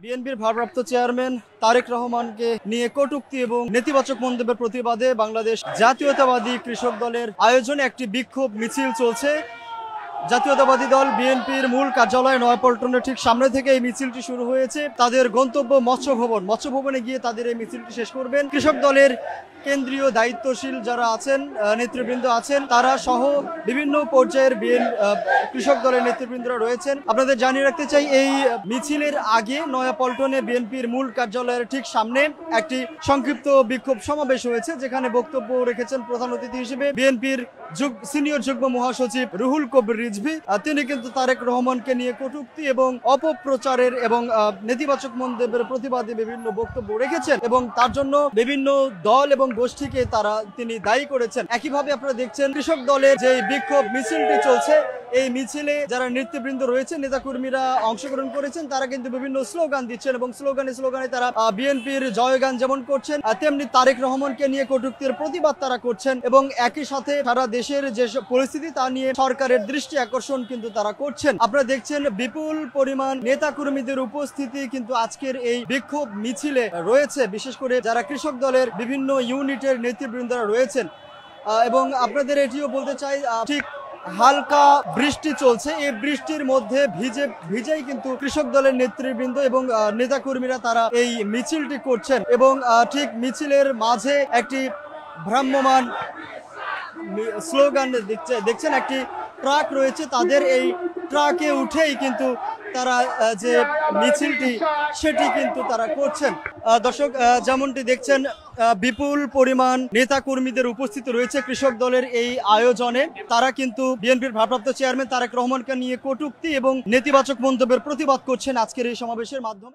বিএনপির ভারপ্রাপ্ত চেয়ারম্যান তারেক রহমানকে নিয়ে কটূক্তি এবং নেতিবাচক মন্তব্যের প্রতিবাদে বাংলাদেশ জাতীয়তাবাদী কৃষক দলের আয়োজনে একটি বিক্ষোভ মিছিল চলছে। জাতীয়তাবাদী দল বিএনপির মূল কার্যালয় নয়াপল্টনের ঠিক সামনে থেকে এই মিছিলটি শুরু হয়েছে। তাদের গন্তব্য মৎস্য ভবনে গিয়ে তাদের এই মিছিলটি শেষ করবেন। কৃষক দলের কেন্দ্রীয় দায়িত্বশীল যারা আছেন, নেতৃবৃন্দ আছেন, তারা সহ বিভিন্ন পর্যায়ের কৃষক দলের নেতৃবৃন্দরা রয়েছেন। আপনাদের জানিয়ে রাখতে চাই, এই মিছিলের আগে নয়াপল্টনে বিএনপির মূল কার্যালয়ের ঠিক সামনে একটি সংক্ষিপ্ত বিক্ষোভ সমাবেশ হয়েছে, যেখানে বক্তব্য রেখেছেন প্রধান অতিথি হিসেবে বিএনপির সিনিয়র যুগ্ম মহাসচিব রুহুল কবির রিজভী। তিনি কিন্তু তারেক রহমানকে নিয়ে কটূক্তি এবং অপপ্রচারের এবং নেতিবাচক মন্তব্যের প্রতিবাদে বিভিন্ন বক্তব্য রেখেছেন এবং তার জন্য বিভিন্ন দল এবং গোষ্ঠীকে তিনি দায়ী করেছেন। একইভাবে আপনারা দেখছেন কৃষক দলের যে বিক্ষোভ মিছিলটি চলছে, এই মিছিলে যারা নেতৃবৃন্দ রয়েছে, নেতাকর্মীরা অংশগ্রহণ করেছেন, তারা কিন্তু বিভিন্ন স্লোগান দিচ্ছেন এবং স্লোগানে তারা বিএনপির জয়গান যেমন করছেন, তেমনি তারেক রহমানকে নিয়ে কটূক্তির প্রতিবাদ তারা করছেন এবং একই সাথে সারা দেশের যে পরিস্থিতি তা নিয়ে সরকারের দৃষ্টি আকর্ষণ কিন্তু তারা করছেন। আপনারা দেখছেন বিপুল পরিমাণ নেতাকর্মীদের উপস্থিতি কিন্তু আজকের এই বিক্ষোভ মিছিলে রয়েছে, বিশেষ করে যারা কৃষক দলের বিভিন্ন ইউনিটের নেতৃবৃন্দরা রয়েছেন। এবং আপনাদের এটিও বলতে চাই, ঠিক হালকা বৃষ্টি চলছে, এই বৃষ্টির মধ্যে ভিজেই কিন্তু কৃষক দলের নেতৃবৃন্দ এবং নেতাকর্মীরা তারা এই মিছিলটি করছেন এবং ঠিক মিছিলের মাঝে একটি ভ্রাম্যমান স্লোগান দেখছেন, একটি ট্রাক রয়েছে, তাদের এই ট্রাকে উঠেই কিন্তু তারা যে মিছিলটি সেটি কিন্তু তারা করছেন। দর্শক, যেমনটি দেখছেন বিপুল পরিমাণ নেতা কর্মীদের উপস্থিতি রয়েছে কৃষক দলের এই আয়োজনে। তারা কিন্তু বিএনপির ভারপ্রাপ্ত চেয়ারম্যান তারেক রহমানকে নিয়ে কটূক্তি এবং নেতিবাচক মন্তব্যের প্রতিবাদ করছেন আজকের এই সমাবেশের মাধ্যমে।